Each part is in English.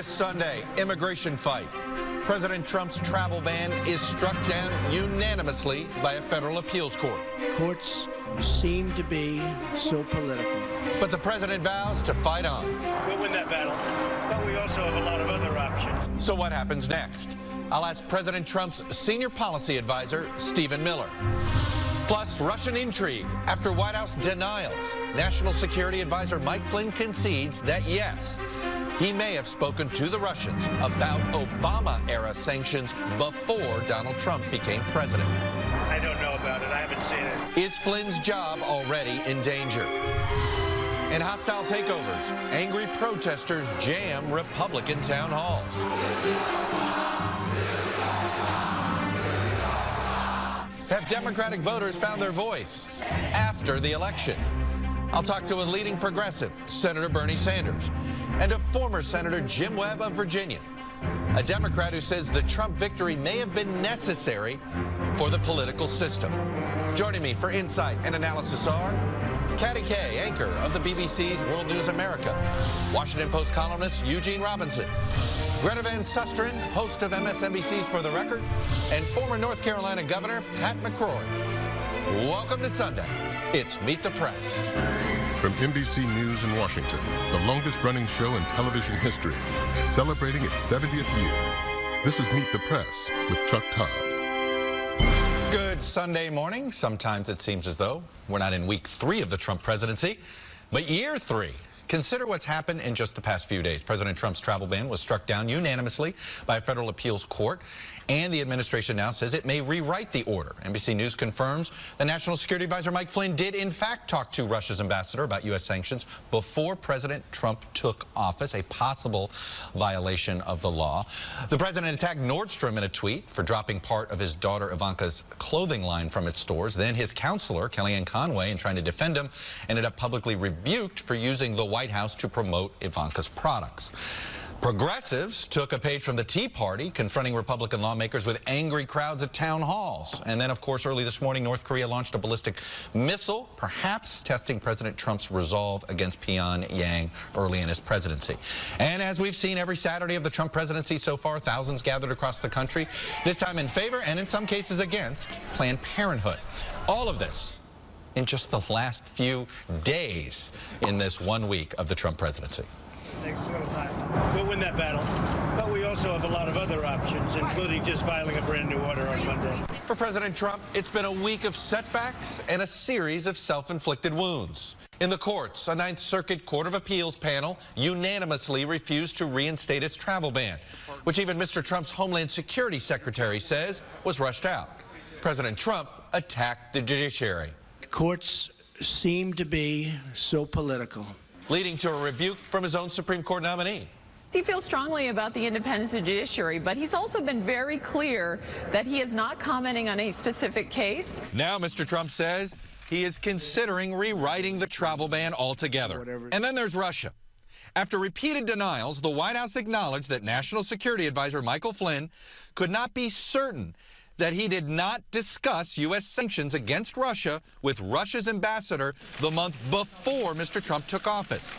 This Sunday, immigration fight. President Trump's travel ban is struck down unanimously by a federal appeals court. Courts seem to be so political. But the president vows to fight on. We'll win that battle, but we also have a lot of other options. So what happens next? I'll ask President Trump's senior policy advisor, Stephen Miller. Plus, Russian intrigue after White House denials. National Security Advisor Mike Flynn concedes that, yes, he may have spoken to the Russians about Obama-era sanctions before Donald Trump became president. I don't know about it. I haven't seen it. Is Flynn's job already in danger? In hostile takeovers, angry protesters jam Republican town halls. Have Democratic voters found their voice after the election? I'll talk to a leading progressive, Senator Bernie Sanders, and a former Senator Jim Webb of Virginia, a Democrat who says the Trump victory may have been necessary for the political system. Joining me for insight and analysis are Katty Kay, anchor of the BBC's World News America, Washington Post columnist Eugene Robinson, Greta Van Susteren, host of MSNBC's For the Record, and former North Carolina Governor Pat McCrory. Welcome to Sunday. It's Meet the Press. From NBC News in Washington, the longest-running show in television history, celebrating its 70th year. This is Meet the Press with Chuck Todd. Good Sunday morning. Sometimes it seems as though we're not in week 3 of the Trump presidency, but year 3. Consider what's happened in just the past few days. President Trump's travel ban was struck down unanimously by a federal appeals court, and the administration now says it may rewrite the order. NBC News confirms the National Security Advisor Mike Flynn did in fact talk to Russia's ambassador about U.S. sanctions before President Trump took office, a possible violation of the law. The president attacked Nordstrom in a tweet for dropping part of his daughter Ivanka's clothing line from its stores. Then his counselor, Kellyanne Conway, in trying to defend him, ended up publicly rebuked for using the White House to promote Ivanka's products. Progressives took a page from the Tea Party, confronting Republican lawmakers with angry crowds at town halls. And then, of course, early this morning, North Korea launched a ballistic missile, perhaps testing President Trump's resolve against Pyongyang early in his presidency. And as we've seen every Saturday of the Trump presidency so far, thousands gathered across the country, this time in favor and in some cases against Planned Parenthood. All of this in just the last few days in this 1 week of the Trump presidency. Thanks for the time. We'll win that battle, but we also have a lot of other options, including just filing a brand new order on Monday. For President Trump, it's been a week of setbacks and a series of self-inflicted wounds. In the courts, a Ninth Circuit Court of Appeals panel unanimously refused to reinstate its travel ban, which even Mr. Trump's Homeland Security Secretary says was rushed out. President Trump attacked the judiciary. Courts seem to be so political, leading to a rebuke from his own Supreme Court nominee. He feels strongly about the independence of the judiciary, but he's also been very clear that he is not commenting on a specific case. Now Mr. Trump says he is considering rewriting the travel ban altogether. And then there's Russia. After repeated denials, the White House acknowledged that National Security Advisor Michael Flynn could not be certain that he did not discuss U.S. sanctions against Russia with Russia's ambassador the month before Mr. Trump took office.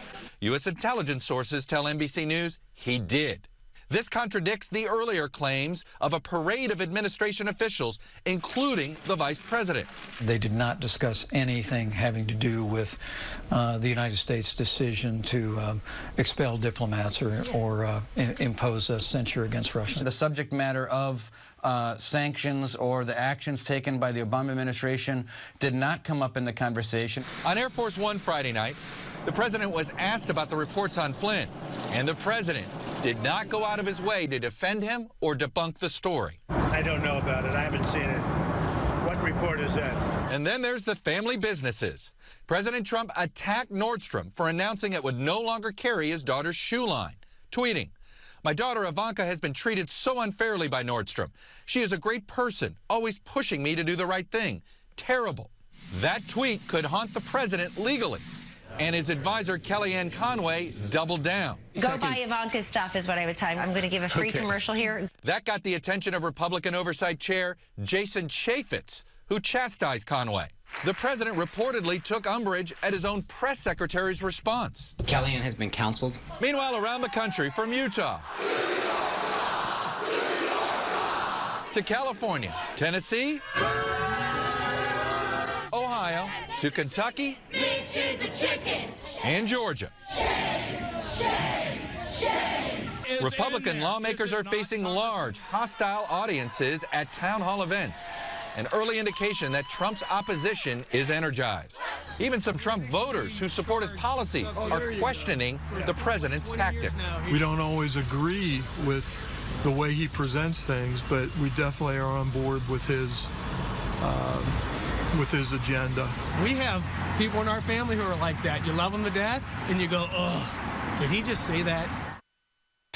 U.S. intelligence sources tell NBC News he did. This contradicts the earlier claims of a parade of administration officials, including the vice president. They did not discuss anything having to do with the United States' decision to expel diplomats or impose a censure against Russia. The subject matter of sanctions or the actions taken by the Obama administration did not come up in the conversation. On Air Force One Friday night, the president was asked about the reports on Flynn, and the president did not go out of his way to defend him or debunk the story. I don't know about it. I haven't seen it. What report is that? And then there's the family businesses. President Trump attacked Nordstrom for announcing it would no longer carry his daughter's shoe line, tweeting, "My daughter Ivanka has been treated so unfairly by Nordstrom. She is a great person, always pushing me to do the right thing. Terrible." That tweet could haunt the president legally. And his advisor, Kellyanne Conway, doubled down. Go buy Ivanka's stuff is what I would tell him. I'm going to give a free commercial here. That got the attention of Republican Oversight Chair Jason Chaffetz, who chastised Conway. The president reportedly took umbrage at his own press secretary's response. Kellyanne has been counseled. Meanwhile, around the country, from Utah to California, Tennessee, Ohio, to Kentucky, Mitch is a chicken. and Georgia. Republican lawmakers are facing large, hostile audiences at town hall events, an early indication that Trump's opposition is energized. Even some Trump voters who support his policies are questioning the president's tactics. We don't always agree with the way he presents things, but we definitely are on board with his agenda. We have people in our family who are like that. You love them to death, and you go, oh, did he just say that?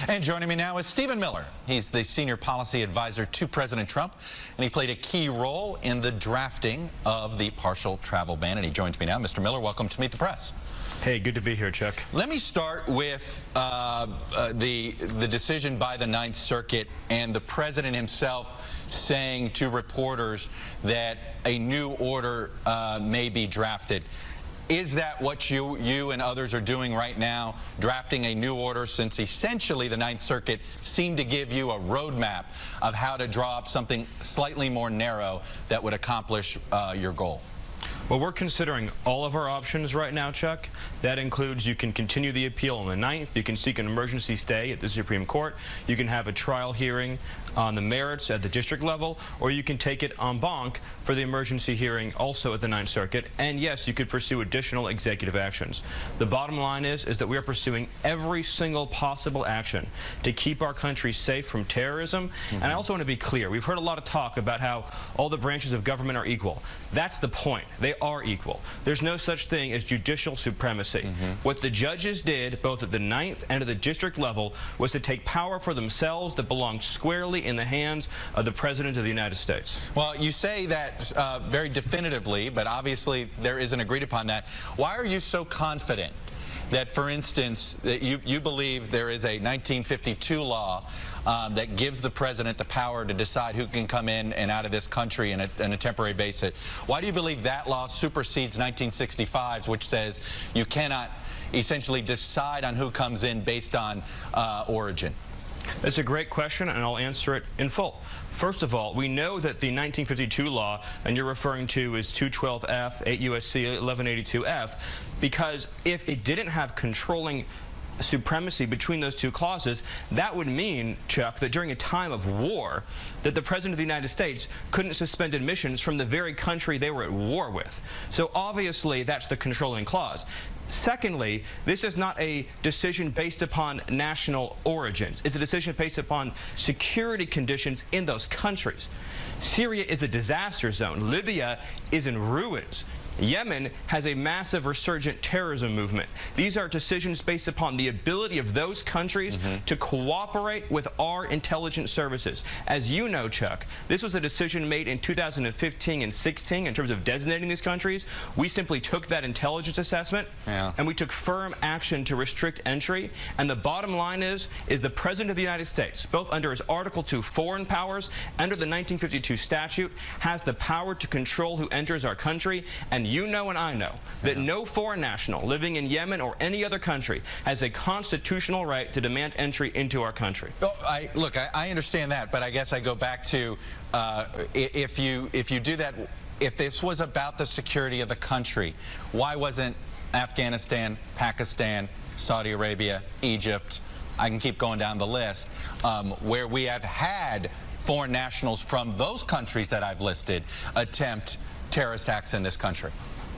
And joining me now is Stephen Miller. He's the senior policy advisor to President Trump, and he played a key role in the drafting of the partial travel ban. And he joins me now. Mr. Miller, welcome to Meet the Press. Hey, good to be here, Chuck. Let me start with the decision by the Ninth Circuit and the president himself saying to reporters that a new order may be drafted. Is that what you and others are doing right now, drafting a new order, since essentially the Ninth Circuit seemed to give you a roadmap of how to draw up something slightly more narrow that would accomplish your goal? Well, we're considering all of our options right now, Chuck. That includes you can continue the appeal on the 9th, you can seek an emergency stay at the Supreme Court, you can have a trial hearing on the merits at the district level, or you can take it en banc for the emergency hearing also at the Ninth Circuit. And yes, you could pursue additional executive actions. The bottom line is that we are pursuing every single possible action to keep our country safe from terrorism. And I also want to be clear, we've heard a lot of talk about how all the branches of government are equal. That's the point. They are equal. There's no such thing as judicial supremacy. What the judges did, both at the Ninth and at the district level, was to take power for themselves that belonged squarely in the hands of the President of the United States. Well, you say that very definitively, but obviously there isn't agreed upon that. Why are you so confident that, for instance, that you believe there is a 1952 law that gives the president the power to decide who can come in and out of this country on a temporary basis? Why do you believe that law supersedes 1965's, which says you cannot essentially decide on who comes in based on origin? That's a great question, and I'll answer it in full. First of all, we know that the 1952 law, and you're referring to is 212F, 8 U.S.C. 1182F, because if it didn't have controlling supremacy between those two clauses, that would mean, Chuck, that during a time of war, that the President of the United States couldn't suspend admissions from the very country they were at war with. So obviously, that's the controlling clause. Secondly, this is not a decision based upon national origins. It's a decision based upon security conditions in those countries. Syria is a disaster zone. Libya is in ruins. Yemen has a massive resurgent terrorism movement. These are decisions based upon the ability of those countries to cooperate with our intelligence services. As you know, Chuck, this was a decision made in 2015 and 16 in terms of designating these countries. We simply took that intelligence assessment and we took firm action to restrict entry. And the bottom line is the President of the United States, both under his Article 2 foreign powers, under the 1952 statute, has the power to control who enters our country. And you know and I know that no foreign national living in Yemen or any other country has a constitutional right to demand entry into our country. Well, look, I understand that, but I guess I go back to if you do that, if this was about the security of the country, why wasn't Afghanistan, Pakistan, Saudi Arabia, Egypt, I can keep going down the list, where we have had foreign nationals from those countries that I've listed attempt terrorist acts in this country?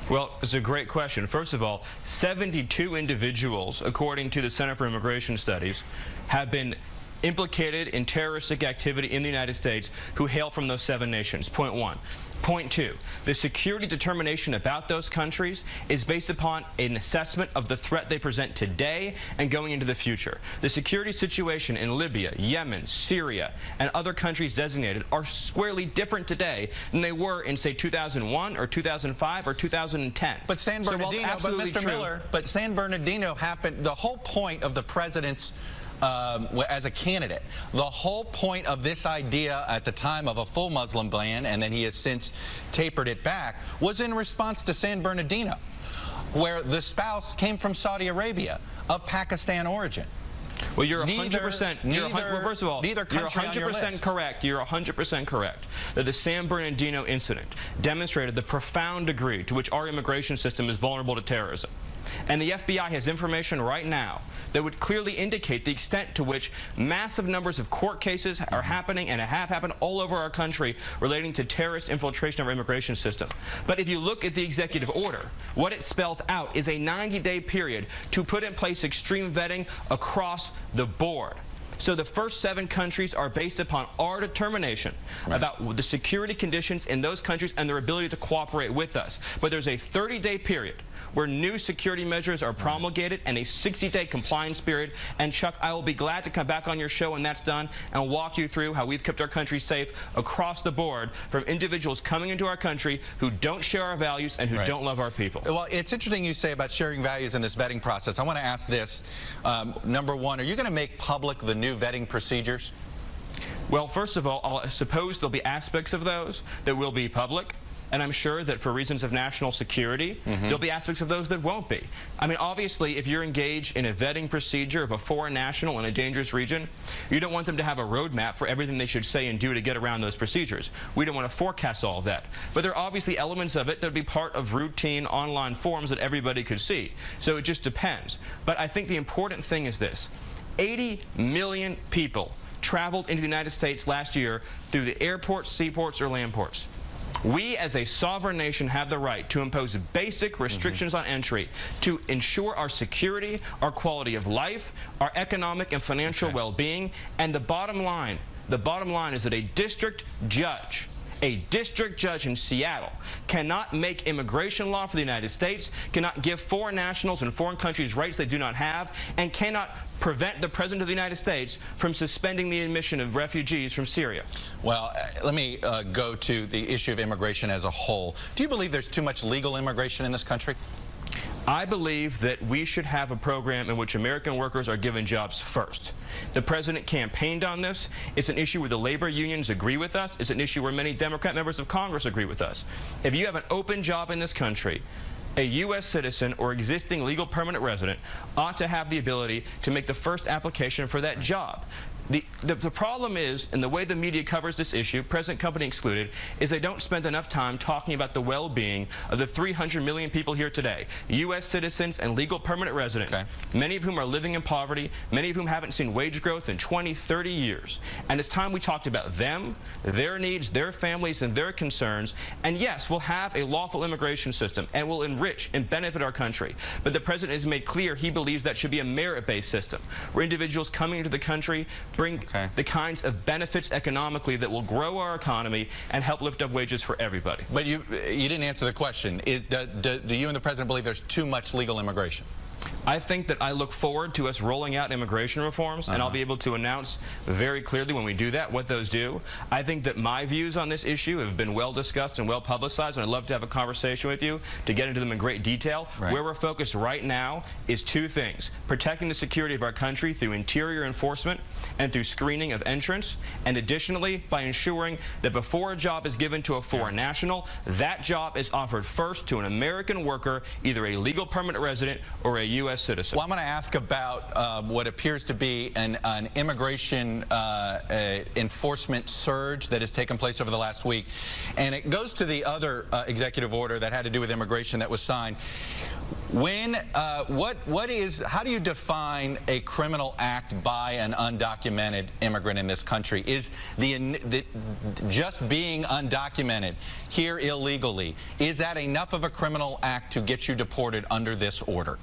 Well, it's a great question. First of all, 72 individuals, according to the Center for Immigration Studies, have been implicated in terroristic activity in the United States who hail from those 7 nations. Point one. Point two, the security determination about those countries is based upon an assessment of the threat they present today and going into the future. The security situation in Libya, Yemen, Syria, and other countries designated are squarely different today than they were in, say, 2001 or 2005 or 2010. But San Bernardino, Miller, but San Bernardino happened, the whole point of the president's as a candidate. The whole point of this idea at the time of a full Muslim ban, and then he has since tapered it back, was in response to San Bernardino, where the spouse came from Saudi Arabia of Pakistan origin. Well, you're 100%. Well, first of all, neither country you're on your 100% list. correct. You're 100% correct that the San Bernardino incident demonstrated the profound degree to which our immigration system is vulnerable to terrorism. And the FBI has information right now that would clearly indicate the extent to which massive numbers of court cases are happening and have happened all over our country relating to terrorist infiltration of our immigration system. But if you look at the executive order, what it spells out is a 90-day period to put in place extreme vetting across the board. So the first 7 countries are based upon our determination about the security conditions in those countries and their ability to cooperate with us. But there's a 30-day period where new security measures are promulgated and a 60-day compliance period. And Chuck, I will be glad to come back on your show when that's done and walk you through how we've kept our country safe across the board from individuals coming into our country who don't share our values and who don't love our people. Well, it's interesting you say about sharing values in this vetting process. I want to ask this. Number one, are you going to make public the new vetting procedures? Well, first of all, I suppose there'll be aspects of those that will be public. And I'm sure that for reasons of national security, there'll be aspects of those that won't be. I mean, obviously, if you're engaged in a vetting procedure of a foreign national in a dangerous region, you don't want them to have a roadmap for everything they should say and do to get around those procedures. We don't want to forecast all of that. But there are obviously elements of it that would be part of routine online forms that everybody could see. So it just depends. But I think the important thing is this. 80 million people traveled into the United States last year through the airports, seaports, or land ports. We, as a sovereign nation, have the right to impose basic restrictions on entry to ensure our security, our quality of life, our economic and financial well-being. And the bottom line is that a district judge in Seattle cannot make immigration law for the United States, cannot give foreign nationals in foreign countries rights they do not have, and cannot prevent the President of the United States from suspending the admission of refugees from Syria. Well, let me go to the issue of immigration as a whole. Do you believe there's too much legal immigration in this country? I believe that we should have a program in which American workers are given jobs first. The President campaigned on this. It's an issue where the labor unions agree with us. It's an issue where many Democrat members of Congress agree with us. If you have an open job in this country, a U.S. citizen or existing legal permanent resident ought to have the ability to make the first application for that job. The problem is, and the way the media covers this issue, present company excluded, is they don't spend enough time talking about the well-being of the 300 million people here today, U.S. citizens and legal permanent residents, many of whom are living in poverty, many of whom haven't seen wage growth in 20, 30 years. And it's time we talked about them, their needs, their families, and their concerns. And yes, we'll have a lawful immigration system, and will enrich and benefit our country. But the President has made clear he believes that should be a merit-based system, where individuals coming into the country bring the kinds of benefits economically that will grow our economy and help lift up wages for everybody. But you didn't answer the question. Do you and the President believe there's too much legal immigration? I think that I look forward to us rolling out immigration reforms, and I'll be able to announce very clearly when we do that what those do. I think that my views on this issue have been well discussed and well publicized, and I'd love to have a conversation with you to get into them in great detail. Where we're focused right now is 2 things: protecting the security of our country through interior enforcement and through screening of entrants, and additionally by ensuring that before a job is given to a foreign national, that job is offered first to an American worker, either a legal permanent resident or a U.S. citizen. Well, I'm going to ask about what appears to be an immigration enforcement surge that has taken place over the last week. And it goes to the other executive order that had to do with immigration that was signed. How do you define a criminal act by an undocumented immigrant in this country? Is just being undocumented here illegally, is that enough of a criminal act to get you deported under this order?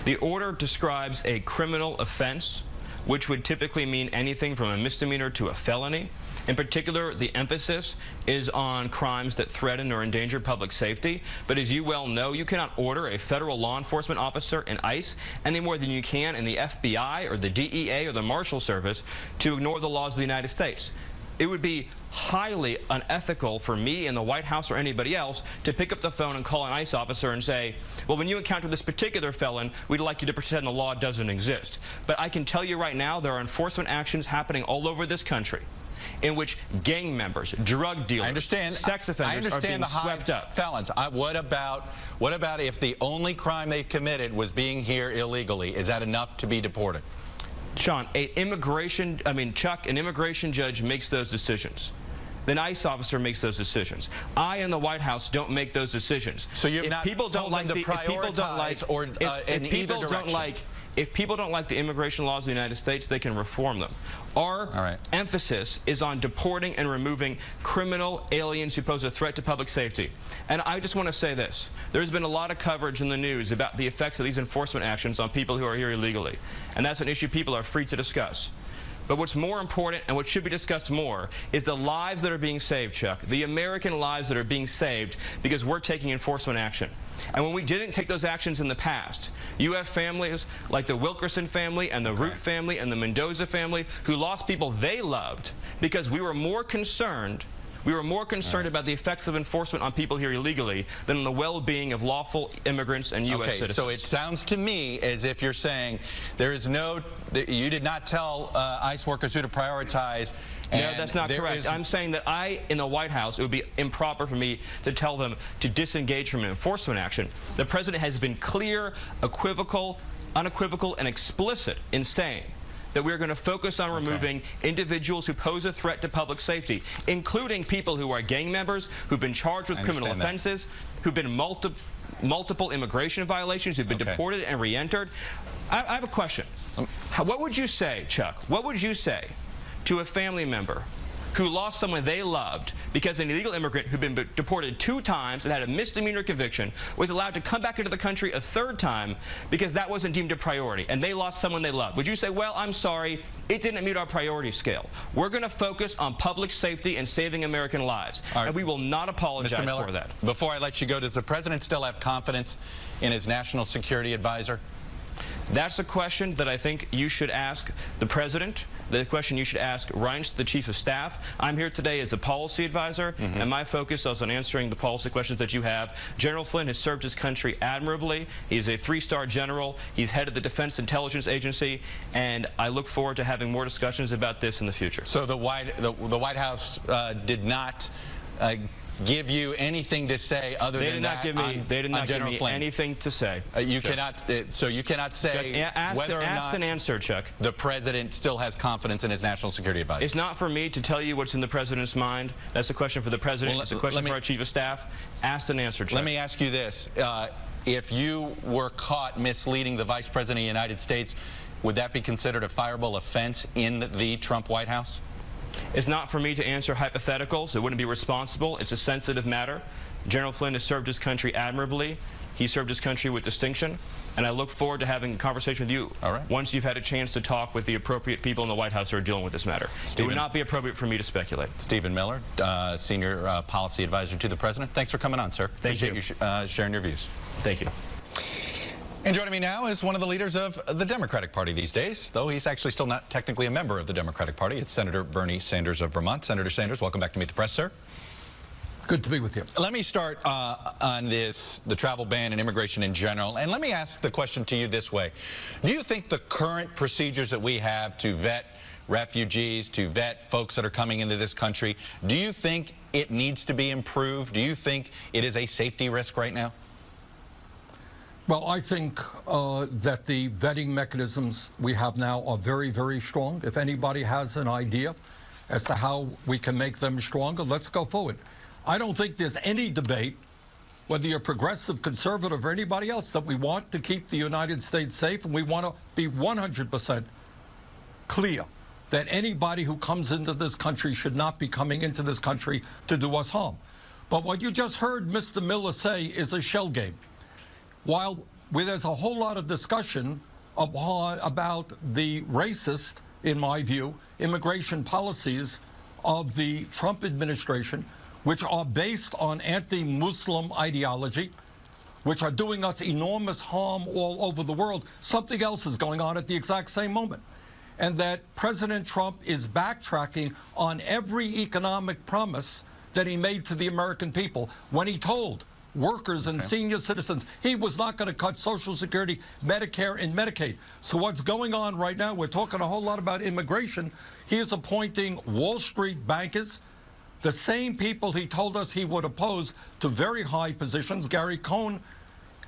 The order describes a criminal offense, which would typically mean anything from a misdemeanor to a felony. In particular, the emphasis is on crimes that threaten or endanger public safety. But as you well know, you cannot order a federal law enforcement officer in ICE any more than you can in the FBI or the DEA or the Marshal Service to ignore the laws of the United States. it would be highly unethical for me in the White House or anybody else to pick up the phone and call an ICE officer and say, well, when you encounter this particular felon, we'd like you to pretend the law doesn't exist. But I can tell you right now, there are enforcement actions happening all over this country in which gang members, drug dealers, sex offenders are being swept up. Felons. What about if the only crime they committed was being here illegally? Is that enough to be deported? Sean, an immigration judge makes those decisions. An ICE officer makes those decisions. I in the White House don't make those decisions. So you've not told them to prioritize or in either direction? If people don't like the immigration laws of the United States, they can reform them. Our emphasis is on deporting and removing criminal aliens who pose a threat to public safety. And I just want to say this. There's been a lot of coverage in the news about the effects of these enforcement actions on people who are here illegally. And that's an issue people are free to discuss. But what's more important and what should be discussed more is the lives that are being saved, Chuck. The American lives that are being saved because we're taking enforcement action. And when we didn't take those actions in the past, you have families like the Wilkerson family and the Root family and the Mendoza family who lost people they loved because we were more concerned about the effects of enforcement on people here illegally than on the well-being of lawful immigrants and U.S. citizens. So it sounds to me as if you're saying you did not tell ICE workers who to prioritize. No, that's not correct. I'm saying that in the White House, it would be improper for me to tell them to disengage from an enforcement action. The president has been clear, unequivocal, and explicit in saying that we're going to focus on removing individuals who pose a threat to public safety, including people who are gang members, who've been charged with criminal offenses, who've been multiple immigration violations, who've been deported and re-entered. I have a question. What would you say, Chuck? What would you say to a family member who lost someone they loved because an illegal immigrant who'd been deported 2 times and had a misdemeanor conviction was allowed to come back into the country a 3rd time because that wasn't deemed a priority and they lost someone they loved? Would you say, well, I'm sorry, it didn't meet our priority scale. We're going to focus on public safety and saving American lives, and we will not apologize Mr. Miller, for that. Before I let you go, does the president still have confidence in his national security advisor? That's a question that I think you should ask the president, the question you should ask Reince, the chief of staff. I'm here today as a policy advisor, and my focus is on answering the policy questions that you have. General Flynn has served his country admirably. He's a 3-star general. He's head of the Defense Intelligence Agency, and I look forward to having more discussions about this in the future. So the White House did not give you anything to say other than that? They did not give me anything to say. You cannot say whether or not and answer, Chuck. The president still has confidence in his national security advisor. It's not for me to tell you what's in the president's mind. That's a question for the president. It's a question for our chief of staff. Asked and answered, Chuck. Let me ask you this. If you were caught misleading the Vice President of the United States, would that be considered a fireable offense in the Trump White House? It's not for me to answer hypotheticals. It wouldn't be responsible. It's a sensitive matter. General Flynn has served his country admirably. He served his country with distinction. And I look forward to having a conversation with you once you've had a chance to talk with the appropriate people in the White House who are dealing with this matter. It would not be appropriate for me to speculate. Stephen Miller, Senior Policy Advisor to the President. Thanks for coming on, sir. Appreciate you sharing your views. Thank you. And joining me now is one of the leaders of the Democratic Party these days, though he's actually still not technically a member of the Democratic Party. It's Senator Bernie Sanders of Vermont. Senator Sanders, welcome back to Meet the Press, sir. Good to be with you. Let me start on the travel ban and immigration in general, and let me ask the question to you this way. Do you think the current procedures that we have to vet refugees, to vet folks that are coming into this country, do you think it needs to be improved? Do you think it is a safety risk right now? Well, I think that the vetting mechanisms we have now are very, very strong. If anybody has an idea as to how we can make them stronger, let's go forward. I don't think there's any debate, whether you're progressive, conservative, or anybody else, that we want to keep the United States safe, and we want to be 100% clear that anybody who comes into this country should not be coming into this country to do us harm. But what you just heard Mr. Miller say is a shell game. While there's a whole lot of discussion about the racist, in my view, immigration policies of the Trump administration, which are based on anti-Muslim ideology, which are doing us enormous harm all over the world, something else is going on at the exact same moment. and that President Trump is backtracking on every economic promise that he made to the American people when he told workers and senior citizens he was not going to cut Social Security, Medicare, and Medicaid. So what's going on right now, we're talking a whole lot about immigration. He is appointing Wall Street bankers, the same people he told us he would oppose to very high positions. Gary Cohn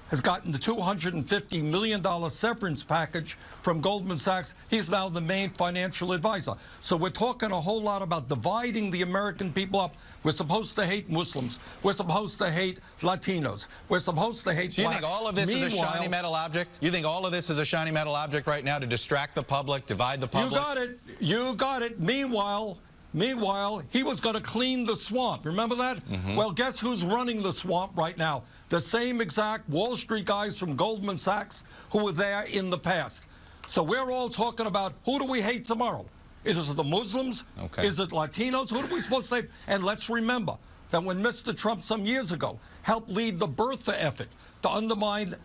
has gotten the $250 million severance package from Goldman Sachs. He's now the main financial advisor. So we're talking a whole lot about dividing the American people up. We're supposed to hate Muslims. We're supposed to hate Latinos. We're supposed to hate So you blacks. think all of this is a shiny metal object? You think all of this is a shiny metal object right now to distract the public, divide the public? You got it. You got it. Meanwhile, he was going to clean the swamp. Remember that? Well, guess who's running the swamp right now? The same exact Wall Street guys from Goldman Sachs who were there in the past. So we're all talking about who do we hate tomorrow? Is it the Muslims? Okay. Is it Latinos? Who are we supposed to hate? And let's remember that when Mr. Trump some years ago helped lead the birther effort to undermine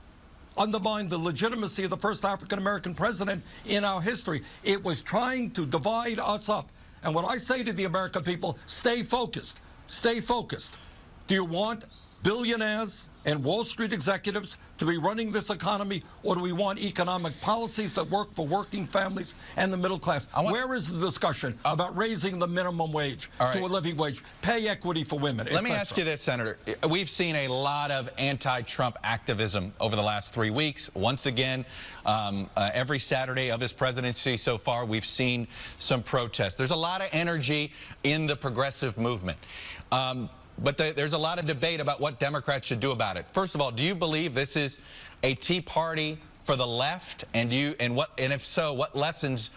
the legitimacy of the first African-American president in our history, it was trying to divide us up. And what I say to the American people, stay focused. Stay focused. Do you want billionaires and Wall Street executives to be running this economy, or do we want economic policies that work for working families and the middle class? Where is the discussion about raising the minimum wage to a living wage, pay equity for women? Let me ask you this, Senator. We've seen a lot of anti-Trump activism over the last 3 weeks. Once again, every Saturday of his presidency so far, we've seen some protests. There's a lot of energy in the progressive movement. But there's a lot of debate about what Democrats should do about it. First of all, do you believe this is a Tea Party for the left? And if so, what lessons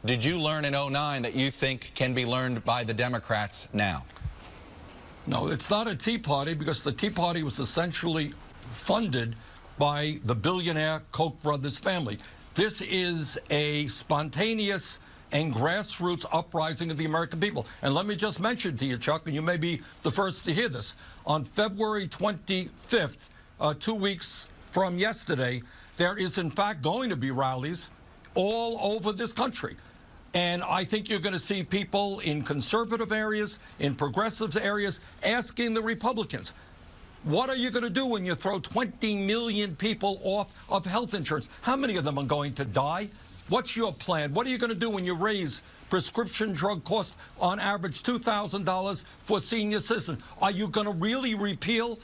did you learn in '09 that you think can be learned by the Democrats now? No, it's not a Tea Party, because the Tea Party was essentially funded by the billionaire Koch brothers family. This is a spontaneous and grassroots uprising of the American people. And let me just mention to you, Chuck, and you may be the first to hear this, on February 25th, 2 weeks from yesterday, there is in fact going to be rallies all over this country. And I think you're going to see people in conservative areas, in progressive areas, asking the Republicans, what are you going to do when you throw 20 million people off of health insurance? How many of them are going to die? What's your plan? What are you going to do when you raise prescription drug costs on average $2,000 for senior citizens? Are you going to really repeal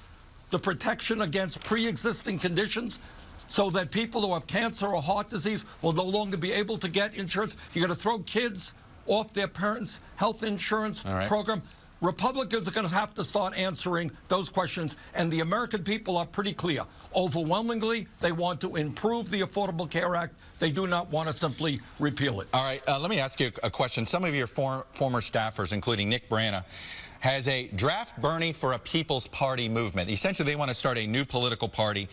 the protection against pre-existing conditions so that people who have cancer or heart disease will no longer be able to get insurance? You're going to throw kids off their parents' health insurance program? Republicans are going to have to start answering those questions, and the American people are pretty clear. Overwhelmingly, they want to improve the Affordable Care Act. They do not want to simply repeal it. All right, let me ask you a question. Some of your former staffers, including Nick Brana, has a draft Bernie for a People's Party movement. Essentially, they want to start a new political party.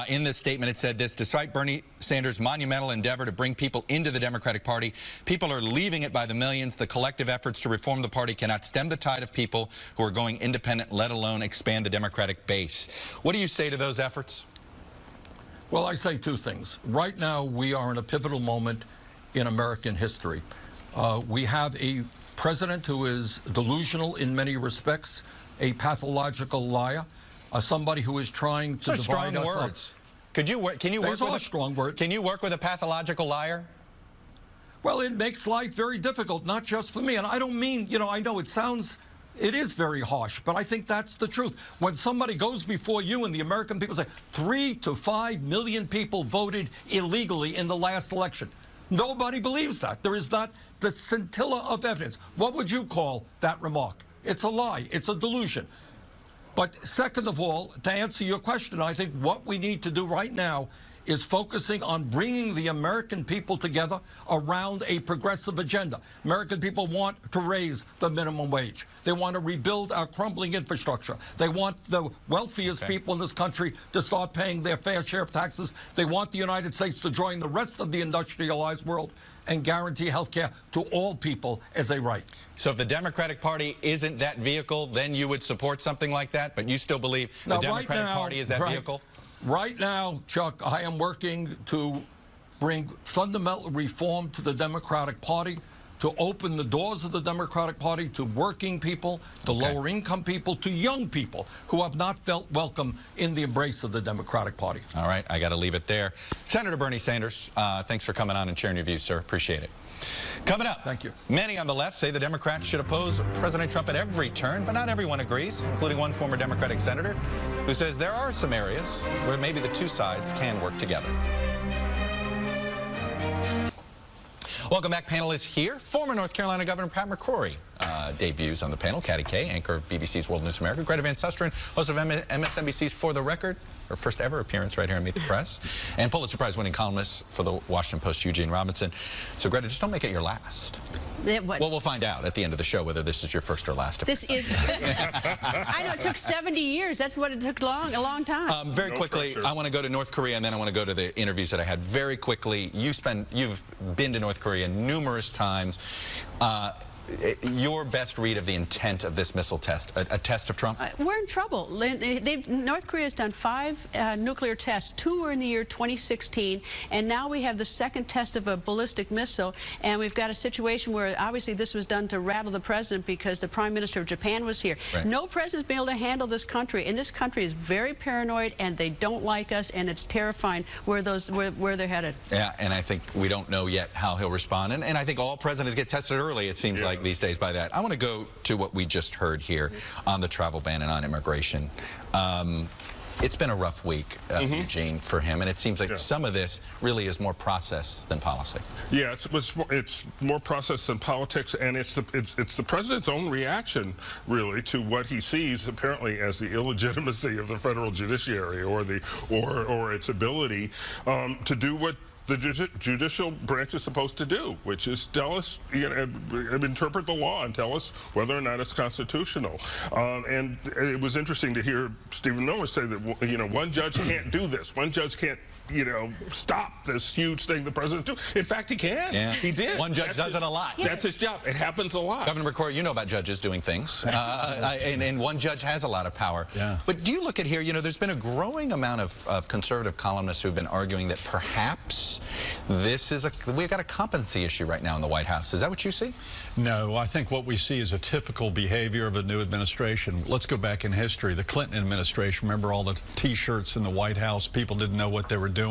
In this statement, it said this: despite Bernie Sanders' monumental endeavor to bring people into the Democratic Party, people are leaving it by the millions. The collective efforts to reform the party cannot stem the tide of people who are going independent, let alone expand the Democratic base. What do you say to those efforts? Well, I say two things. Right now, we are in a pivotal moment in American history. We have a president who is delusional in many respects, a pathological liar, somebody who is trying to divide us up. Can you work with strong words. Can you work with a pathological liar? Well, it makes life very difficult, not just for me. And I don't mean, I know it is very harsh, but I think that's the truth. When somebody goes before you and the American people say 3 to 5 million people voted illegally in the last election, nobody believes that. There is not the scintilla of evidence. What would you call that remark? It's a lie. It's a delusion. But second of all, to answer your question, I think what we need to do right now is focusing on bringing the American people together around a progressive agenda. American people want to raise the minimum wage. They want to rebuild our crumbling infrastructure. They want the wealthiest people in this country to start paying their fair share of taxes. They want the United States to join the rest of the industrialized world and guarantee health care to all people as a right. So if the Democratic Party isn't that vehicle, then you would support something like that, but you still believe the Democratic Party is that vehicle? Right now, Chuck, I am working to bring fundamental reform to the Democratic Party, to open the doors of the Democratic Party to working people, to lower income people, to young people who have not felt welcome in the embrace of the Democratic Party. All right, I got to leave it there. Senator Bernie Sanders, thanks for coming on and sharing your views, sir. Appreciate it. Coming up, thank you. Many on the left say the Democrats should oppose President Trump at every turn, but not everyone agrees, including one former Democratic senator who says there are some areas where maybe the two sides can work together. Welcome back, panelists here. Former North Carolina Governor Pat McCrory debuts on the panel. Katty Kay, anchor of BBC's World News America. Greta Van Susteren, host of MSNBC's For the Record, her first ever appearance right here on Meet the Press. And Pulitzer Prize-winning columnist for the Washington Post, Eugene Robinson. So, Greta, just don't make it your last. Well, we'll find out at the end of the show whether this is your first or last appearance. This is. I know, it took 70 years. That's what it took a long time. Very quickly, I want to go to North Korea, and then I want to go to the interviews that I had. Very quickly, you've been to North Korea numerous times. Your best read of the intent of this missile test, a test of Trump? We're in trouble. North Korea has done 5 nuclear tests. 2 were in the year 2016, and now we have the second test of a ballistic missile, and we've got a situation where obviously this was done to rattle the president because the Prime Minister of Japan was here. Right. No president's been able to handle this country, and this country is very paranoid, and they don't like us, and it's terrifying where they're headed. Yeah, and I think we don't know yet how he'll respond, and I think all presidents get tested early, it seems like these days by that. I want to go to what we just heard here on the travel ban and on immigration. It's been a rough week, Eugene, for him, and it seems like some of this really is more process than policy. Yeah, it's more process than politics, and it's the president's own reaction, really, to what he sees apparently as the illegitimacy of the federal judiciary or its ability to do what the judicial branch is supposed to do, which is tell us, interpret the law and tell us whether or not it's constitutional. And it was interesting to hear Stephen Miller say that, one judge can't do this. One judge can't, stop this huge thing the president do. In fact, he can. Yeah. He did. One judge does it a lot. That's his job. It happens a lot. Governor McCrory, you know about judges doing things, and one judge has a lot of power. Yeah. But do you look at here, there's been a growing amount of conservative columnists who've been arguing that perhaps we've got a competency issue right now in the White House. Is that what you see? No, I think what we see is a typical behavior of a new administration. Let's go back in history. The Clinton administration, remember all the T-shirts in the White House? People didn't know what they were doing.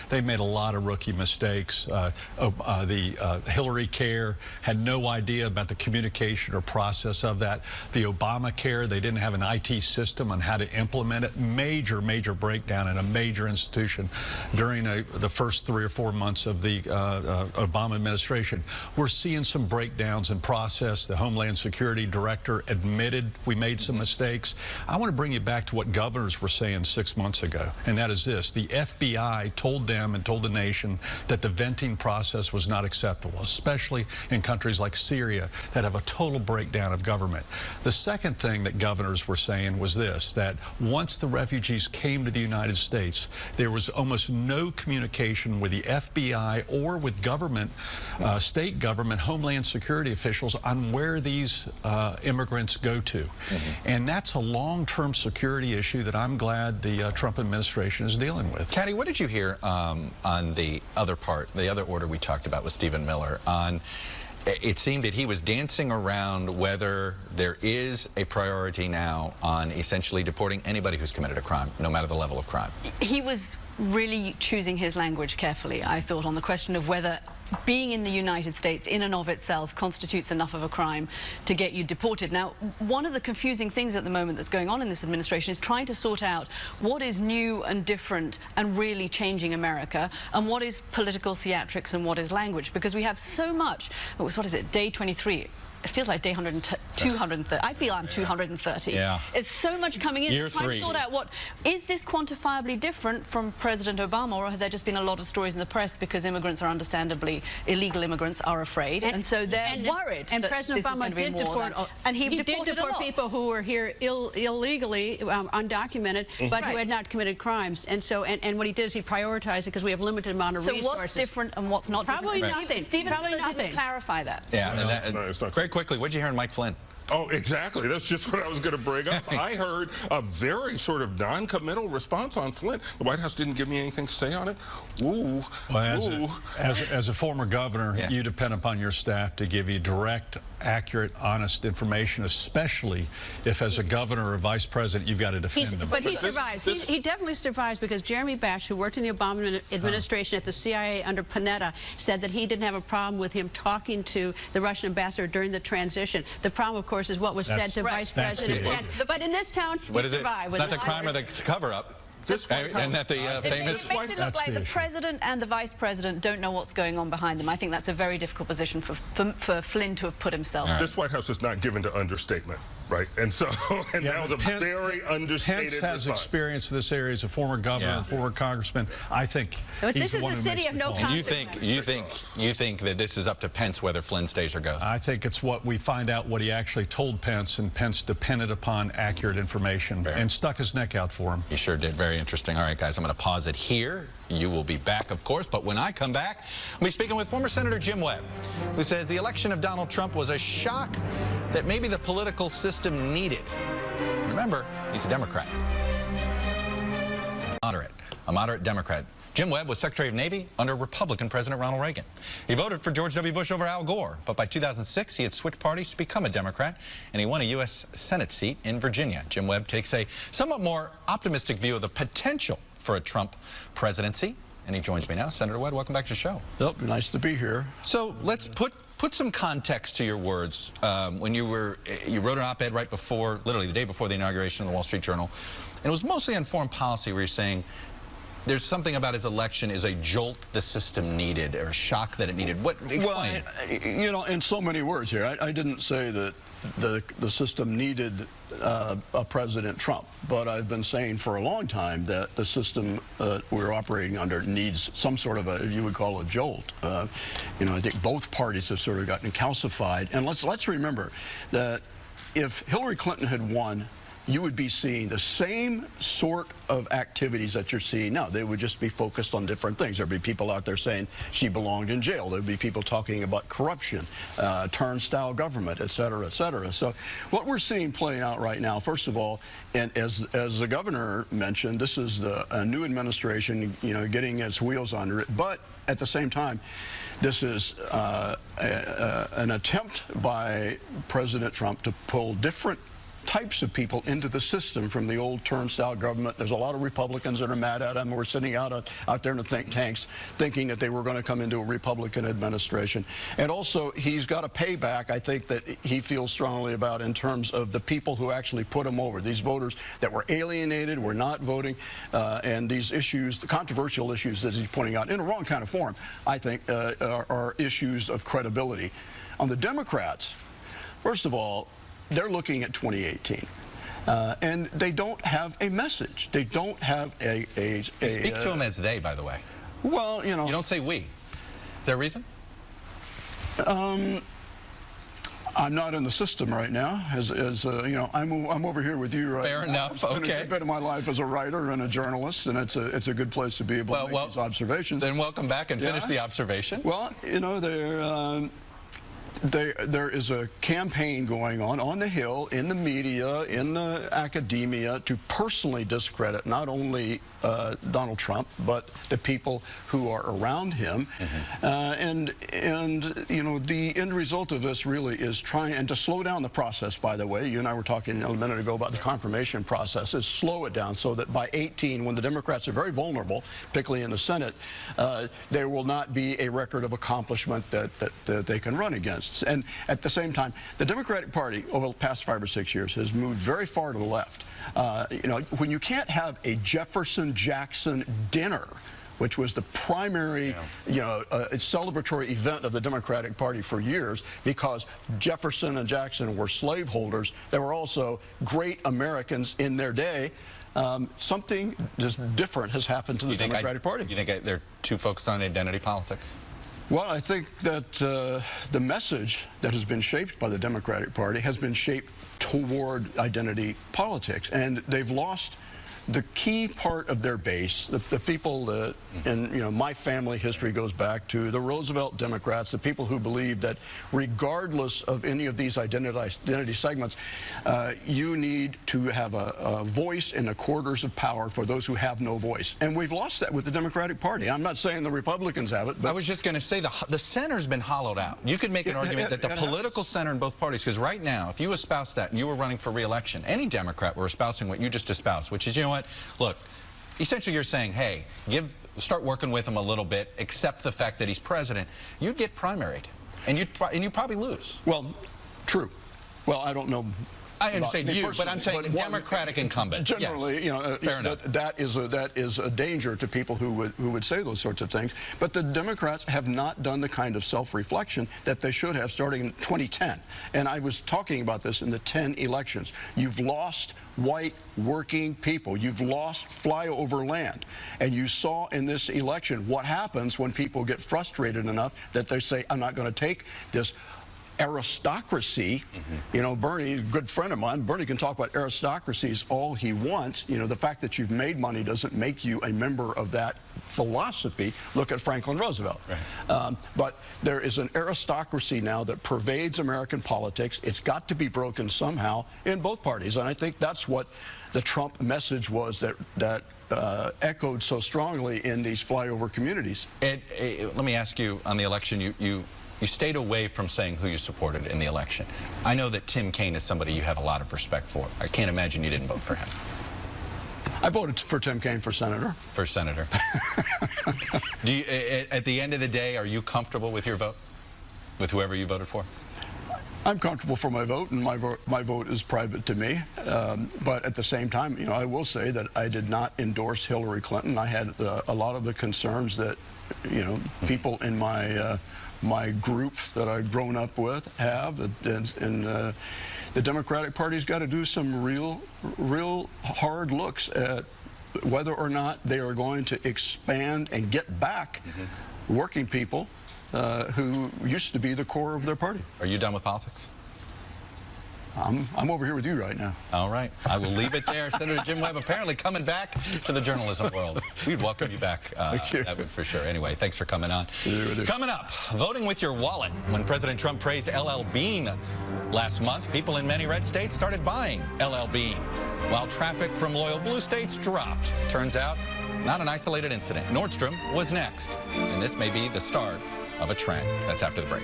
They made a lot of rookie mistakes. The Hillary Care had no idea about the communication or process of that. The Obamacare, they didn't have an IT system on how to implement it. Major breakdown in a major institution during the first 3 or 4 months of the Obama administration. We're seeing some breakdowns in process. The Homeland Security Director admitted we made some mistakes. I want to bring you back to what governors were saying 6 months ago, and that is this. The FBI told them and told the nation that the venting process was not acceptable, especially in countries like Syria that have a total breakdown of government. The second thing that governors were saying was this, that once the refugees came to the United States, there was almost no communication with the FBI or with government, state government, Homeland Security officials on where these immigrants go to. And that's a long-term security issue that I'm glad the Trump administration is dealing with. Katty, what did you hear on the other part, the other order we talked about with Stephen Miller? It seemed that he was dancing around whether there is a priority now on essentially deporting anybody who's committed a crime, no matter the level of crime. He was really choosing his language carefully, I thought, on the question of whether being in the United States in and of itself constitutes enough of a crime to get you deported. Now, one of the confusing things at the moment that's going on in this administration is trying to sort out what is new and different and really changing America, and what is political theatrics and what is language, because we have so much. What is it, day 23? It feels like day 230. I feel I'm 230. Yeah. There's so much coming in. Year trying 3. to sort out is this quantifiably different from President Obama, or have there just been a lot of stories in the press because immigrants are understandly, illegal immigrants are afraid, and so they're worried. And President Obama did deport, and he did deport people who were here illegally, undocumented, but who had not committed crimes. And so, and what he did is he prioritized it because we have limited amount of resources. So what's different and what's not Probably different? nothing. Stephen Miller didn't clarify that. Yeah, no, it's not. Very quickly, what did you hear on Mike Flynn? Oh, exactly. That's just what I was going to bring up. I heard a very sort of non-committal response on Flint. The White House didn't give me anything to say on it. Ooh. Well, as a former governor, you depend upon your staff to give you direct, accurate, honest information, especially if as a governor or vice president, you've got to defend them. But he survives. He definitely survives because Jeremy Bash, who worked in the Obama administration at the CIA under Panetta, said that he didn't have a problem with him talking to the Russian ambassador during the transition. The problem, of course, is what was said to Vice President Pence. But in this town, he survived. It's not the crime or the cover-up. And that the famous... It makes it look like the president and the vice president don't know what's going on behind them. I think that's a very difficult position for Flynn to have put himself in. This White House is not given to understatement, right? And so, and that was a very understated Pence has experience in this area as a former governor, former congressman. I think but this is the city of no consequence. You think that this is up to Pence whether Flynn stays or goes? I think it's what we find out what he actually told Pence, and Pence depended upon accurate information and stuck his neck out for him. He sure did. Very interesting. All right, guys, I'm going to pause it here. You will be back, of course, but when I come back, I'll be speaking with former Senator Jim Webb, who says the election of Donald Trump was a shock that maybe the political system needed. Remember, he's a Democrat. A moderate Democrat. Jim Webb was Secretary of Navy under Republican President Ronald Reagan. He voted for George W. Bush over Al Gore, but by 2006, he had switched parties to become a Democrat, and he won a U.S. Senate seat in Virginia. Jim Webb takes a somewhat more optimistic view of the potential for a Trump presidency, and he joins me now. Senator Webb, welcome back to the show. Yep, nice to be here. So let's put some context to your words. When you wrote an op-ed right before, literally the day before the inauguration of the Wall Street Journal, and it was mostly on foreign policy where you're saying there's something about his election is a jolt the system needed, or a shock that it needed. What? Explain. Well, you know, in so many words here, I didn't say that the system needed a President Trump, but I've been saying for a long time that the system we're operating under needs some sort of a, you would call a jolt. You know, I think both parties have sort of gotten calcified, and let's remember that if Hillary Clinton had won, you would be seeing the same sort of activities that you're seeing now. They would just be focused on different things. There'd be people out there saying she belonged in jail. There'd be people talking about corruption, turnstile government, et cetera, et cetera. So what we're seeing playing out right now, first of all, and as the governor mentioned, this is a new administration, you know, getting its wheels under it. But at the same time, this is an attempt by President Trump to pull different types of people into the system from the old turnstile government. There's a lot of Republicans that are mad at him. We're sitting out there in the think tanks thinking that they were going to come into a Republican administration. And also, he's got a payback, I think, that he feels strongly about in terms of the people who actually put him over. These voters that were alienated, were not voting, and these issues, the controversial issues that he's pointing out in a wrong kind of form, I think, are issues of credibility. On the Democrats, first of all, they're looking at 2018. And they don't have a message. They don't have a speak to them as they, by the way. Well, you know. You don't say we. Is there a reason? I'm not in the system right now. As you know, I'm over here with you right now. Fair enough. I'm spending a bit of my life as a writer and a journalist, and it's a good place to be able to make these observations. Then welcome back and finish the observation. Well, you know, there is a campaign going on the Hill, in the media, in the academia, to personally discredit not only Donald Trump, but the people who are around him. And you know, the end result of this really is trying, and to slow down the process, by the way, you and I were talking a minute ago about the confirmation process, is slow it down so that by 18, when the Democrats are very vulnerable, particularly in the Senate, there will not be a record of accomplishment that they can run against. And at the same time, the Democratic Party over the past 5 or 6 years has moved very far to the left. You know, when you can't have a Jefferson-Jackson dinner, which was the primary, you know, celebratory event of the Democratic Party for years, because Jefferson and Jackson were slaveholders. They were also great Americans in their day. Something just different has happened to the Democratic Party. You think they're too focused on identity politics? Well, I think that the message that has been shaped by the Democratic Party has been shaped toward identity politics, and they've lost the key part of their base, the people that, and my family history goes back to the Roosevelt Democrats, the people who believe that regardless of any of these identity segments, you need to have a voice in the quarters of power for those who have no voice. And we've lost that with the Democratic Party. I'm not saying the Republicans have it, but I was just going to say the center's been hollowed out. You could make an argument that the political center in both parties, because right now, if you espouse that and you were running for re-election, any Democrat were espousing what you just espoused, which is, you know what, look, essentially you're saying, hey, start working with him a little bit, accept the fact that he's president, you'd get primaried, and you'd probably lose. Well, true. Well, I don't know. I understand you, but I'm saying Democratic incumbent. Generally, yes. Fair enough. That is a danger to people who would say those sorts of things. But the Democrats have not done the kind of self-reflection that they should have starting in 2010. And I was talking about this in the 10 elections. You've lost white working people. You've lost flyover land. And you saw in this election what happens when people get frustrated enough that they say, I'm not going to take this aristocracy. Bernie, a good friend of mine, Bernie can talk about aristocracies all he wants. The fact that you've made money doesn't make you a member of that philosophy. Look at Franklin Roosevelt. Right. But there is an aristocracy now that pervades American politics. It's got to be broken somehow in both parties. And I think that's what the Trump message was that echoed so strongly in these flyover communities. Let me ask you, on the election, you stayed away from saying who you supported in the election. I know that Tim Kaine is somebody you have a lot of respect for. I can't imagine you didn't vote for him. I voted for Tim Kaine for senator. For senator. At the end of the day, are you comfortable with your vote? With whoever you voted for? I'm comfortable for my vote, and my vote is private to me. But at the same time, I will say that I did not endorse Hillary Clinton. I had a lot of the concerns that, people in my group that I've grown up with have, and the Democratic Party's got to do some real hard looks at whether or not they are going to expand and get back working people who used to be the core of their party. Are you done with politics? I'm over here with you right now. All right. I will leave it there. Senator Jim Webb apparently coming back to the journalism world. We'd welcome you back. Thank you. That would for sure. Anyway, thanks for coming on. Yeah, coming up, voting with your wallet. When President Trump praised LL Bean last month, people in many red states started buying LL Bean, while traffic from loyal blue states dropped. Turns out, not an isolated incident. Nordstrom was next, and this may be the start of a trend. That's after the break.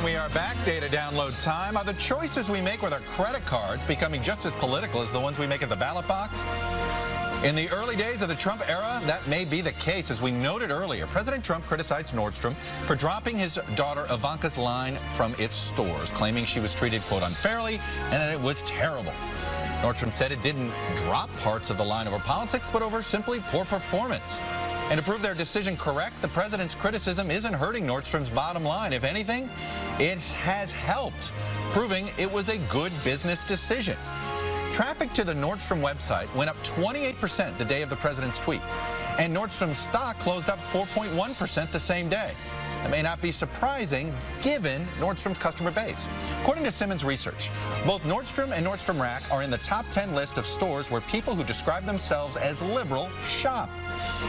We are back. Data download time. Are the choices we make with our credit cards becoming just as political as the ones we make at the ballot box? In the early days of the Trump era, that may be the case. As we noted earlier, President Trump criticized Nordstrom for dropping his daughter Ivanka's line from its stores, claiming she was treated, quote, unfairly, and that it was terrible. Nordstrom said it didn't drop parts of the line over politics, but over simply poor performance. And to prove their decision correct, the president's criticism isn't hurting Nordstrom's bottom line. If anything, it has helped, proving it was a good business decision. Traffic to the Nordstrom website went up 28% the day of the president's tweet, and Nordstrom's stock closed up 4.1% the same day. That may not be surprising given Nordstrom's customer base. According to Simmons Research, both Nordstrom and Nordstrom Rack are in the top 10 list of stores where people who describe themselves as liberal shop.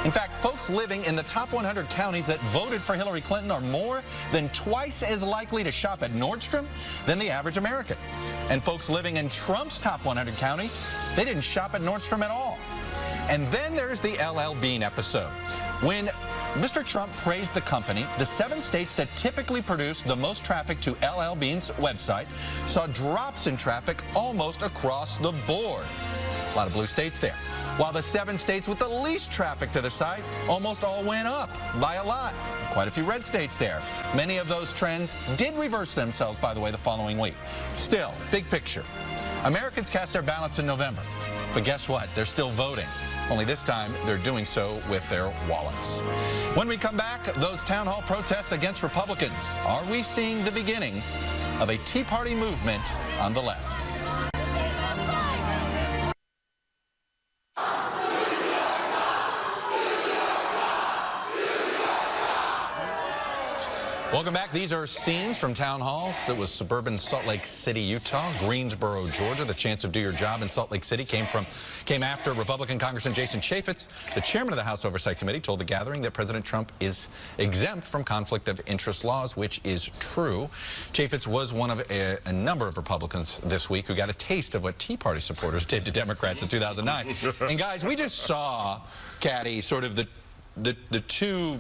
In fact, folks living in the top 100 counties that voted for Hillary Clinton are more than twice as likely to shop at Nordstrom than the average American. And folks living in Trump's top 100 counties, they didn't shop at Nordstrom at all. And then there's the LL Bean episode. When Mr. Trump praised the company, the 7 states that typically produce the most traffic to LL Bean's website saw drops in traffic almost across the board. A lot of blue states there. While the 7 states with the least traffic to the site almost all went up by a lot. Quite a few red states there. Many of those trends did reverse themselves, by the way, the following week. Still, big picture. Americans cast their ballots in November. But guess what? They're still voting. Only this time, they're doing so with their wallets. When we come back, those town hall protests against Republicans. Are we seeing the beginnings of a Tea Party movement on the left? Welcome back. These are scenes from town halls. It was suburban Salt Lake City, Utah, Greensboro, Georgia. The chance of do your job in Salt Lake City came after Republican Congressman Jason Chaffetz, the chairman of the House Oversight Committee, told the gathering that President Trump is exempt from conflict of interest laws, which is true. Chaffetz was one of a number of Republicans this week who got a taste of what Tea Party supporters did to Democrats in 2009. And guys, we just saw, Caddy, sort of the two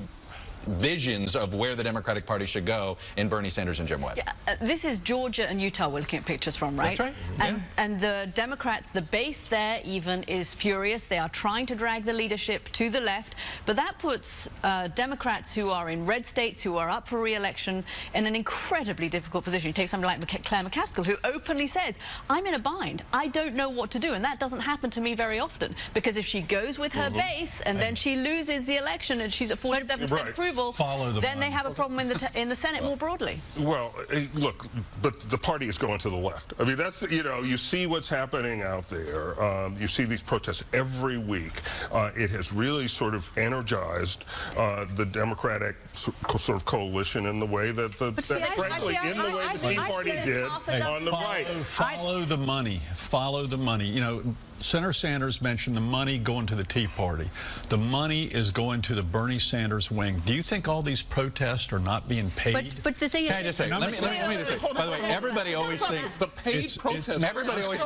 visions of where the Democratic Party should go in Bernie Sanders and Jim Webb. Yeah, this is Georgia and Utah we're looking at pictures from, right? That's right. And the Democrats, the base there even is furious. They are trying to drag the leadership to the left, but that puts Democrats who are in red states, who are up for re-election, in an incredibly difficult position. You take somebody like Claire McCaskill, who openly says, I'm in a bind. I don't know what to do. And that doesn't happen to me very often, because if she goes with her base and then she loses the election and she's at 47% approval, then they have a problem in the Senate more broadly. Well, look, but the party is going to the left. I mean, that's, you know, you see what's happening out there. You see these protests every week. It has really sort of energized the Democratic sort of coalition in the way that frankly, in the way the Tea Party did on the right. Follow the money. Follow the money. You know, Senator Sanders mentioned the money going to the Tea Party. The money is going to the Bernie Sanders wing. Do you think all these protests are not being paid? But the thing is, can I just say, let me just say, by the way, everybody always thinks the paid protests. Everybody always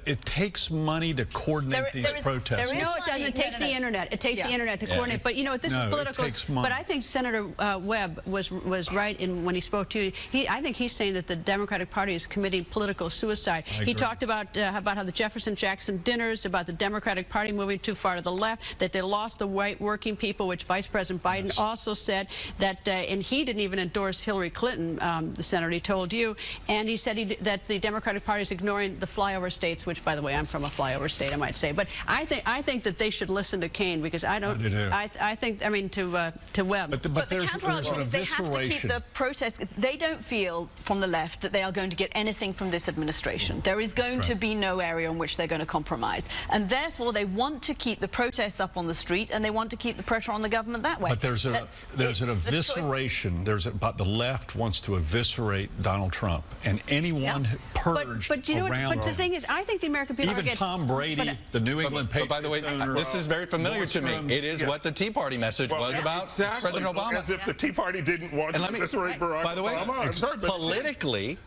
it takes money to coordinate these protests. No, it doesn't. It takes the internet. It takes the internet to coordinate. But you know, this is political. It takes money. But I think Senator Webb was right in when he spoke to you. I think he's saying that the Democratic Party is committing political suicide. He talked about how the Jefferson-Jackson dinners, about the Democratic Party moving too far to the left, that they lost the white working people, which Vice President Biden also said that, and he didn't even endorse Hillary Clinton, the senator, he told you, and he said that the Democratic Party is ignoring the flyover states, which, by the way, I'm from a flyover state, I might say, but I think that they should listen to Kaine, because I don't. I think, I mean, to Webb. But the there's counter-argument is they have to keep the protest. They don't feel from the left that they are going to get anything from this administration. There is going to be no area in which they're going to compromise, and therefore they want to keep the protests up on the street, and they want to keep the pressure on the government that way. But there's an evisceration. But the left wants to eviscerate Donald Trump, and anyone purged but you know what? But the thing is, I think the American people even Tom Brady, the New England Patriots. By the way, this is very familiar to me. It is what the Tea Party message was about President Obama. As if the Tea Party didn't want to eviscerate Barack Obama. By the way, politically,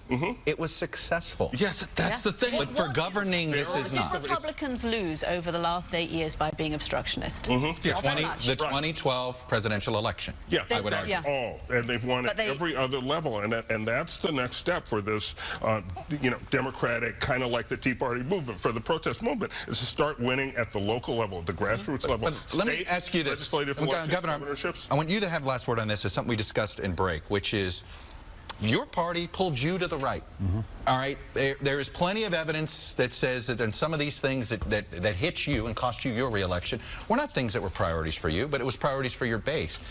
it was successful. Yes, that's the thing. But for governing, this is not. What did Republicans lose over the last 8 years by being obstructionist? The 2012 presidential election. Yeah, I would argue. All, and they've won at every other level, and that's the next step for this, you know, Democratic, kind of like the Tea Party movement, for the protest movement, is to start winning at the local level, the grassroots level. Let me ask you this, Governor. I want you to have last word on this. It's something we discussed in break, which is your party pulled you to the right. All right, there is plenty of evidence that says that in some of these things that hit you and cost you your re-election were not things that were priorities for you, but it was priorities for your base.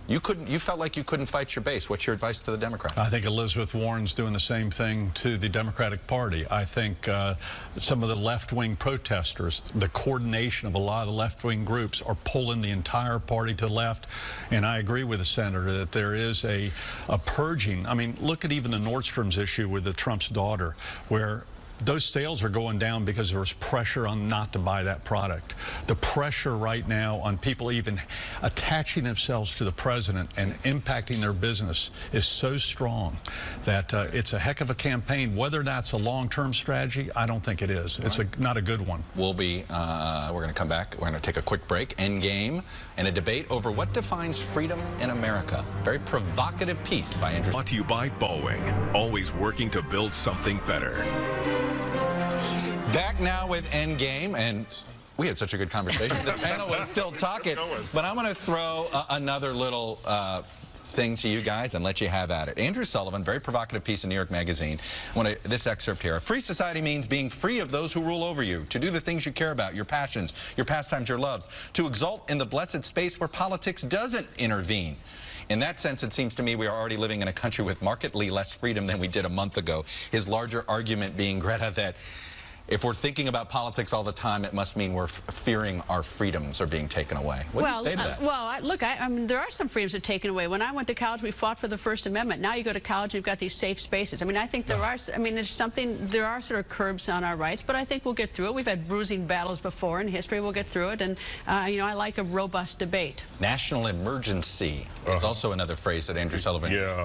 You felt like you couldn't fight your base. What's your advice to the Democrats? I think Elizabeth Warren's doing the same thing to the Democratic Party. I think some of the left-wing protesters, the coordination of a lot of the left-wing groups are pulling the entire party to the left. And I agree with the senator that there is a purging. I mean, look at even the Nordstrom's issue with the Trump's daughter, where those sales are going down because there was pressure on not to buy that product. The pressure right now on people even attaching themselves to the president and impacting their business is so strong that it's a heck of a campaign. Whether that's a long-term strategy, I don't think it is. It's not a good one. We're going to come back. We're going to take a quick break. Endgame and a debate over what defines freedom in America. Very provocative piece by Andrew. Brought to you by Boeing, always working to build something better. Back now with Endgame, and we had such a good conversation. The panel was still talking, but I'm going to throw another little thing to you guys and let you have at it. Andrew Sullivan, very provocative piece in New York Magazine. This excerpt here. A free society means being free of those who rule over you, to do the things you care about, your passions, your pastimes, your loves, to exult in the blessed space where politics doesn't intervene. In that sense, it seems to me we are already living in a country with markedly less freedom than we did a month ago. His larger argument being, Greta, that if we're thinking about politics all the time, it must mean we're fearing our freedoms are being taken away. What do you say to that? Look, I mean, there are some freedoms that are taken away. When I went to college, we fought for the First Amendment. Now you go to college, you've got these safe spaces. I mean, I think there are, there are sort of curbs on our rights, but I think we'll get through it. We've had bruising battles before in history. We'll get through it, and, you know, I like a robust debate. National emergency is also another phrase that Andrew Sullivan used,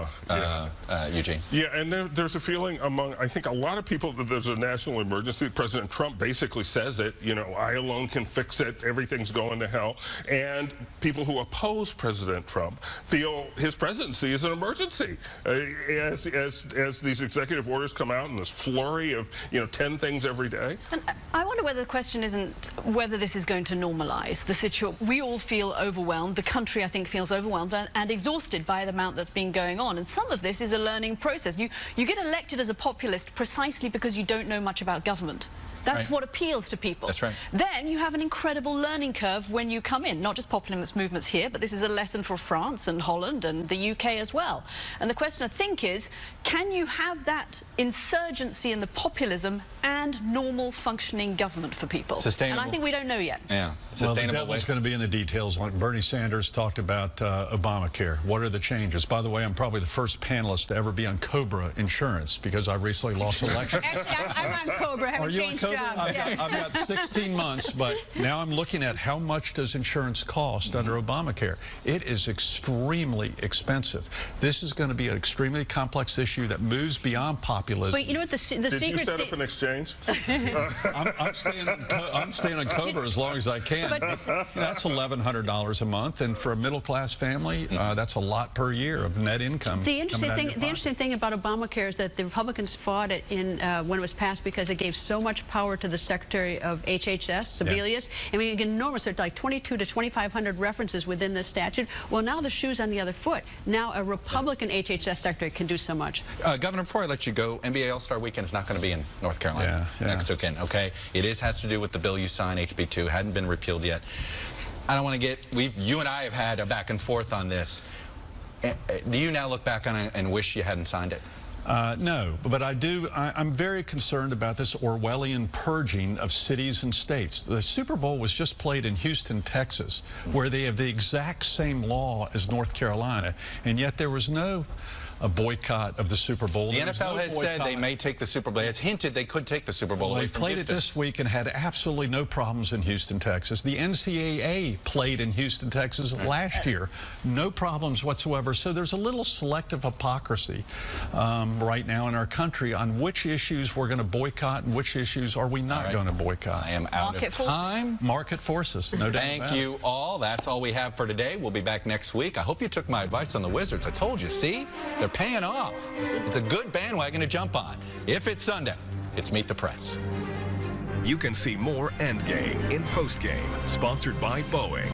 Eugene. Yeah, and there's a feeling among, I think, a lot of people that there's a national emergency. President Trump basically says it, you know, I alone can fix it, everything's going to hell. And people who oppose President Trump feel his presidency is an emergency. As these executive orders come out in this flurry of, you know, 10 things every day. And I wonder whether the question isn't whether this is going to normalize the situation. We all feel overwhelmed. The country, I think, feels overwhelmed and exhausted by the amount that's been going on. And some of this is a learning process. You get elected as a populist precisely because you don't know much about government. That's what appeals to people. That's right. Then you have an incredible learning curve when you come in, not just populist movements here, but this is a lesson for France and Holland and the UK as well. And the question, I think, is, can you have that insurgency and the populism and normal functioning government for people? Sustainable. And I think we don't know yet. Yeah. Well, the devil's going to be in the details. Like Bernie Sanders talked about Obamacare. What are the changes? By the way, I'm probably the first panelist to ever be on Cobra Insurance because I recently lost election. Actually, I'm on Cobra. I haven't changed jobs. I've got 16 months, but now I'm looking at how much does insurance cost under Obamacare. It is extremely expensive. This is going to be an extremely complex issue that moves beyond populism. But you know what the secret... Did you set up an exchange? I'm staying on Cobra as long as I can. That's $1,100 a month, and for a middle-class family, that's a lot per year of net income. The interesting thing about Obamacare is that the Republicans fought it in when it was passed because it gave so much power to the Secretary of HHS, Sebelius. I mean, enormous. There's like 2,200 to 2,500 references within this statute. Well, now the shoe's on the other foot. Now a Republican HHS Secretary can do so much. Governor, before I let you go, NBA All-Star Weekend is not going to be in North Carolina next weekend, okay? It has to do with the bill you signed, HB 2, hadn't been repealed yet. I don't want to get, you and I have had a back and forth on this. Do you now look back on it and wish you hadn't signed it? No, but I'm very concerned about this Orwellian purging of cities and states. The Super Bowl was just played in Houston, Texas, where they have the exact same law as North Carolina, and yet there was no boycott of the Super Bowl. The NFL has said they may take the Super Bowl. It's hinted they could take the Super Bowl away from Houston. They played it this week and had absolutely no problems in Houston, Texas. The NCAA played in Houston, Texas last year. No problems whatsoever. So there's a little selective hypocrisy right now in our country on which issues we're going to boycott and which issues are we not going to boycott. I am out of time. Market forces, no doubt. Thank you all. That's all we have for today. We'll be back next week. I hope you took my advice on the Wizards. I told you, see? They're paying off. It's a good bandwagon to jump on. If it's Sunday, it's Meet the Press. You can see more Endgame in Postgame, sponsored by Boeing.